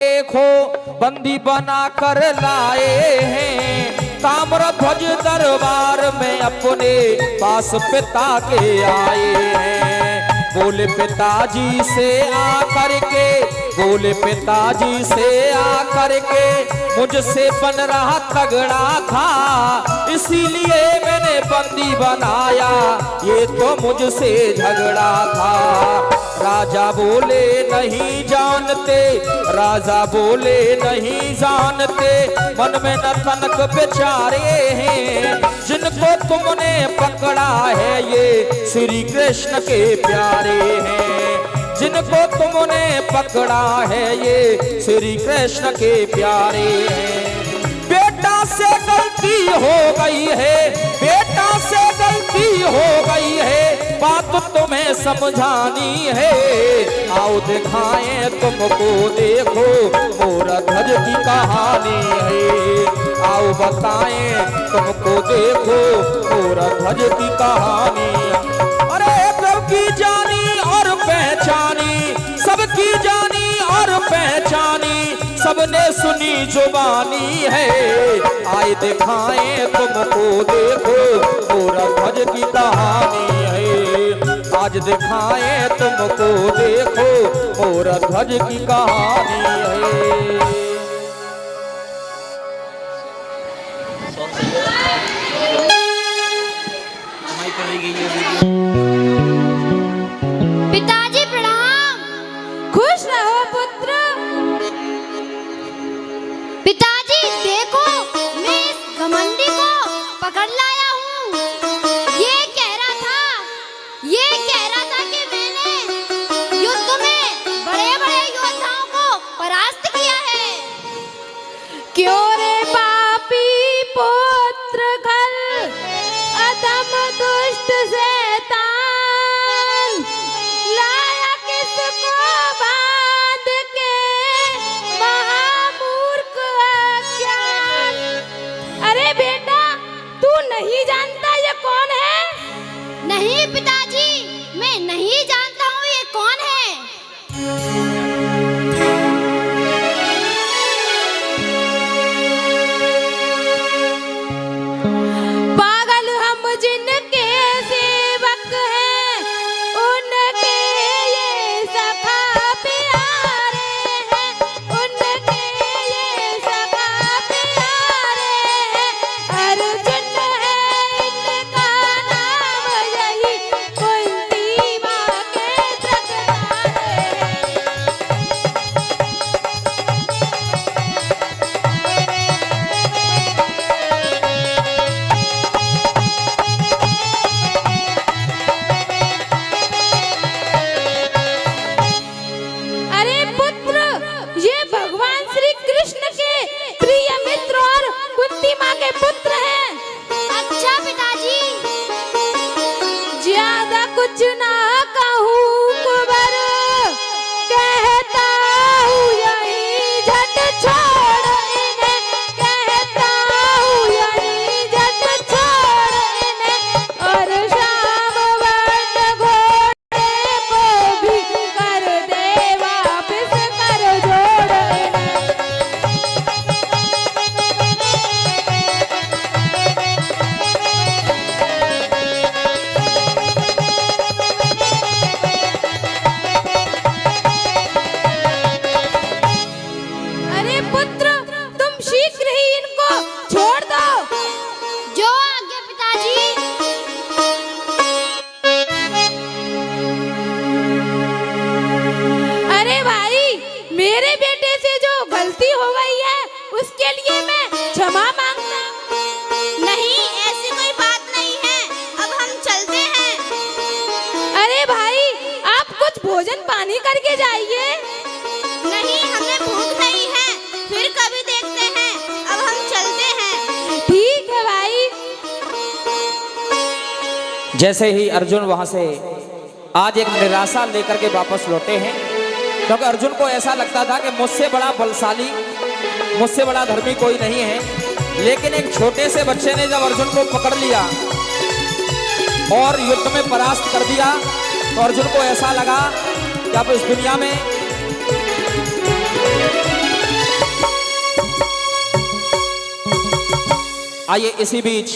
देखो बंदी बना कर लाए हैं, ताम्रध्वज दरबार में अपने पास पिता के आए हैं। बोले पिताजी से आकर के, बोले पिताजी से आकर के, मुझसे बन रहा तगड़ा था, इसीलिए मैंने बंदी बनाया, ये तो मुझसे झगड़ा था। राजा बोले नहीं जानते, राजा बोले नहीं जानते, मन में न तनक बेचारे हैं, जिनको तुमने पकड़ा है ये श्री कृष्ण के प्यारे हैं, जिनको तुमने पकड़ा है ये श्री कृष्ण के प्यारे हैं। बेटा से गलती हो गई है, बेटा से गलती हो गई है, बात तुम्हें समझानी है, आओ दिखाएं तुमको, देखो मोरा ध्वज की कहानी है, आओ बताएं तुमको, देखो मोरा ध्वज की कहानी। अरे सबकी जानी और पहचानी, सबकी जानी और पहचानी, सबने सुनी जुबानी है, आए दिखाएं तुमको, देखो मोरा ध्वज की कहानी है, आज दिखाएं तुमको, देखो मोरा ध्वज की कहानी है। पिताजी प्रणाम। खुश रहो पुत्र। पिताजी देखो, मैं इस घमंडी को पकड़ लाया हूँ। ये कह रहा था कि मैंने युद्ध में बड़े-बड़े योद्धाओं को परास्त किया है। क्यों रे पापी पुत्र घर, अधम दुष्ट शैतान, लाया किसको बांध के महामूर्ख अज्ञान। अरे बेटा, तू नहीं जानता ये कौन है? नहीं पिताजी, मैं नहीं जानता हूँ ये कौन है। पागल हम जिनके सेवक हैं, उनके ये सखा प्यारे हैं, उनके ये सखा प्यारे हैं। अर्जुन है इनका नाम, यही कुंती माँ के जगदारे हैं। अरे पुत्र, ये भगवान श्री कृष्ण के प्रिय मित्र और कुंती माँ के पुत्र हैं। अच्छा पिताजी। ज्यादा कुछ ना कहूँ कुंवर, कहता हूँ यही झट छोड़ इन्हें, कहता हूँ यही झट छोड़ इन्हें, और शाम वर्ण घोड़े को भी कर दे वापिस, कर जोड़ इन्हें। अरे पुत्र, तुम शीघ्र ही इनको छोड़ दो। जो आज्ञा पिताजी। अरे भाई, मेरे बेटे से जो गलती हो गई है उसके लिए मैं क्षमा मांगता हूँ। नहीं, ऐसी कोई बात नहीं है, अब हम चलते हैं। अरे भाई, आप कुछ भोजन पानी करके जाइए। नहीं, हमें भूख नहीं है, फिर कभी देखते हैं, अब हम चलते हैं। ठीक है भाई। जैसे ही अर्जुन वहां से आज एक निराशा लेकर के वापस लौटे हैं, क्योंकि अर्जुन को ऐसा लगता था कि मुझसे बड़ा बलशाली, मुझसे बड़ा धर्मी कोई नहीं है, लेकिन एक छोटे से बच्चे ने जब अर्जुन को पकड़ लिया और युद्ध में परास्त कर दिया, तो अर्जुन को ऐसा लगा कि अब इस दुनिया में आइए इसी बीच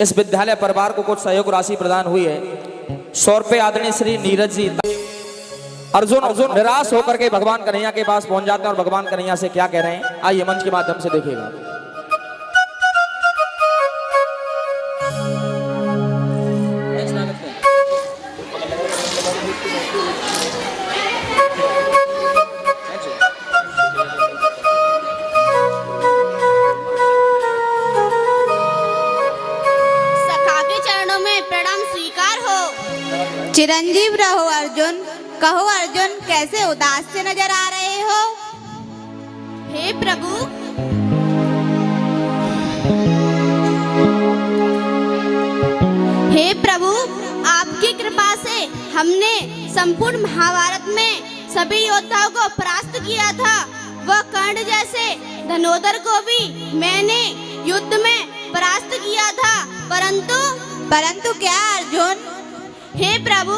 इस विद्यालय परिवार को कुछ सहयोग राशि प्रदान हुई है। 100 रुपये आदरणीय श्री नीरज जी। अर्जुन निराश होकर के भगवान कन्हैया के पास पहुंच जाते हैं और भगवान कन्हैया से क्या कह रहे हैं, आइए मंच के माध्यम से देखिएगा। सखा के चरणों में प्रणाम स्वीकार हो। चिरंजीव रहो अर्जुन। कहो अर्जुन, कैसे उदास से नजर आ रहे हो? हे प्रभु, हे प्रभु, आपकी कृपा से हमने संपूर्ण महाभारत में सभी योद्धाओं को परास्त किया था। वह कर्ण जैसे धनोधर को भी मैंने युद्ध में परास्त किया था, परंतु क्या अर्जुन? हे प्रभु,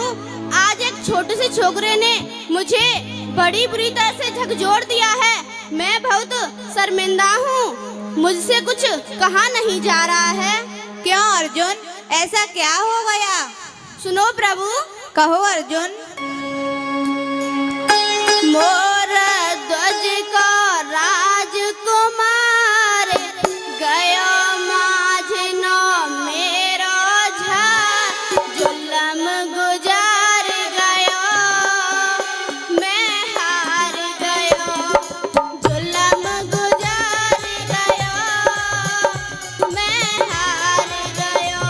आज एक छोटे से छोकरे ने मुझे बड़ी बुरी तरह से झकझोर दिया है। मैं बहुत शर्मिंदा हूँ। मुझसे कुछ कहा नहीं जा रहा है। क्यों अर्जुन, ऐसा क्या हो गया? सुनो प्रभु। कहो अर्जुन। मोर ध्वज को राजकुमार गयो माझनो मेरो झा जुलम गुजार गयो मैं हार गयो जुलम गुजार गयो मैं हार गयो।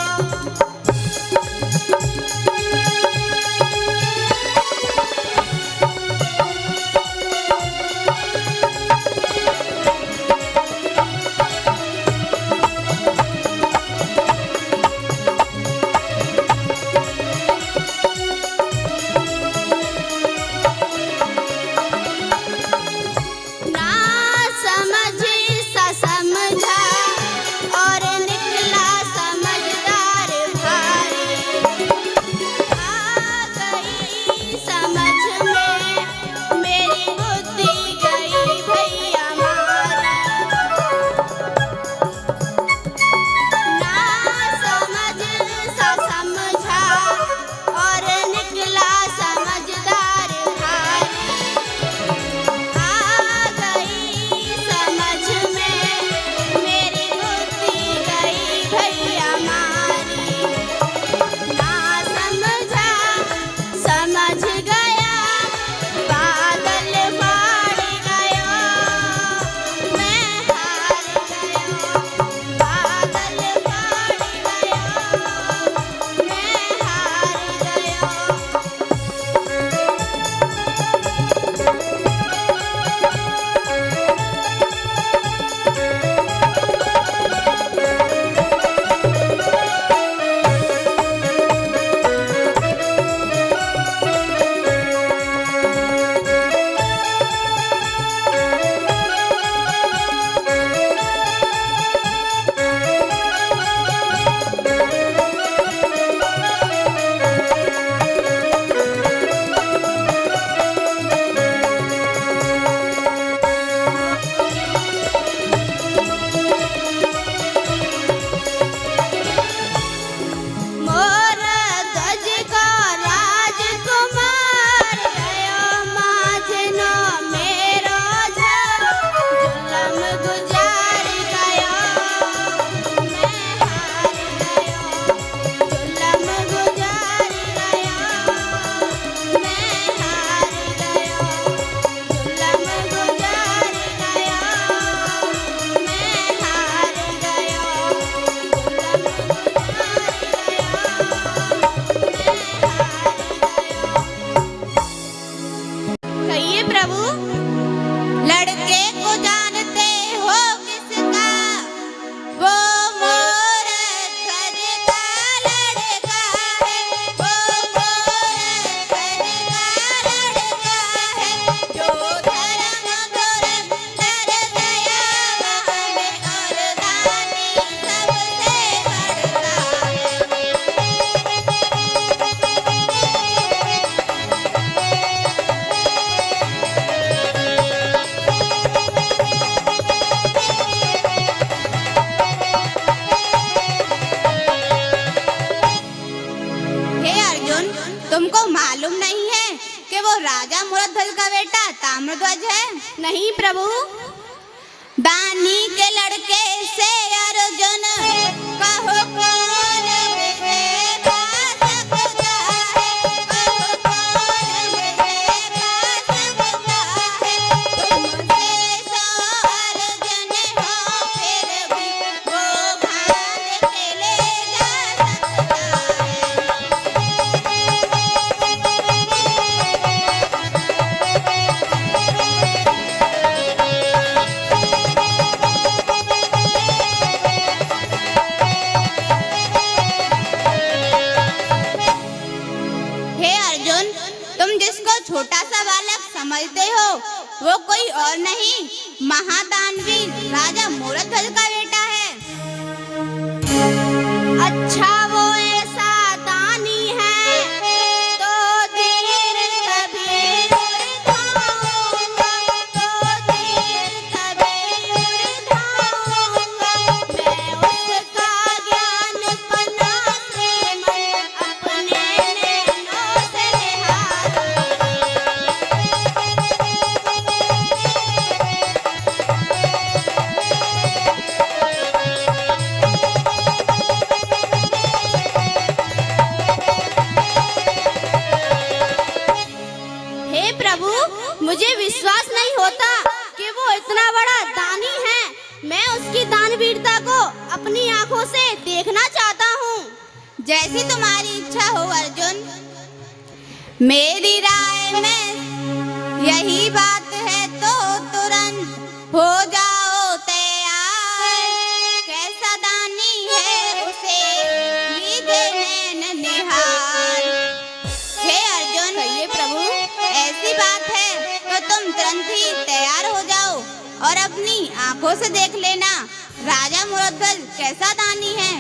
बेटा ताम्रध्वज है? नहीं प्रभु। दानी के लड़के से अर्जुन कहो कौन विजेता सकता है, कहो कौन विजेता सकता है। तुमसे सो अर्जुन हो फिर भी वो भांग खेले जा सकता है। हे अर्जुन, तुम जिसको छोटा सा बालक समझते हो वो कोई और नहीं, महादानवीर राजा मूरध्वज का बेटा है। अच्छा वो ऐसा दानी है तो धीर कबीर धाऊंगा, तो धीर कबीर धाऊंगा। मैं उसका ज्ञान पना से मैं अपने नैनों से निहारूंगा। हे प्रभु, मुझे विश्वास नहीं होता कि वो इतना बड़ा दानी है। मैं उसकी दानवीरता को अपनी आंखों से देखना चाहता हूँ। जैसी तुम्हारी इच्छा हो अर्जुन। मेरी राय में यही बात है तो तुरंत हो जाओ तैयार। कैसा दानी है उसे लीजिए नैन निहार। हे अर्जुन, कहिए प्रभु। ऐसी बात है तो तुम तुरंत ही तैयार हो जाओ और अपनी आंखों से देख लेना राजा मूरध्वज कैसा दानी है।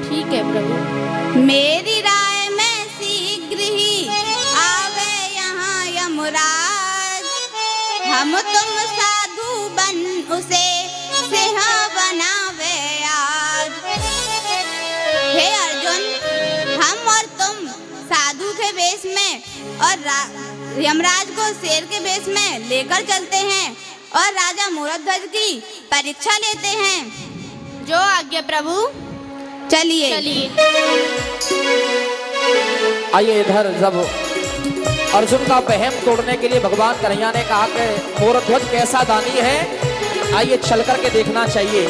ठीक है प्रभु। मेरी राय में शीघ्र ही आवे यहाँ यमराज। हम तुम साधु बन उसे सिंह बनावे आज। हे अर्जुन, हम और तुम साधु के वेश में और यमराज को शेर के वेश में लेकर चलते हैं और राजा मूरध्वज की परीक्षा लेते हैं। जो आज्ञा प्रभु। चलिए आइए इधर। जब अर्जुन का वहम तोड़ने के लिए भगवान कन्हैया ने कहा कि मूरध्वज कैसा दानी है, आइए चल करके देखना चाहिए।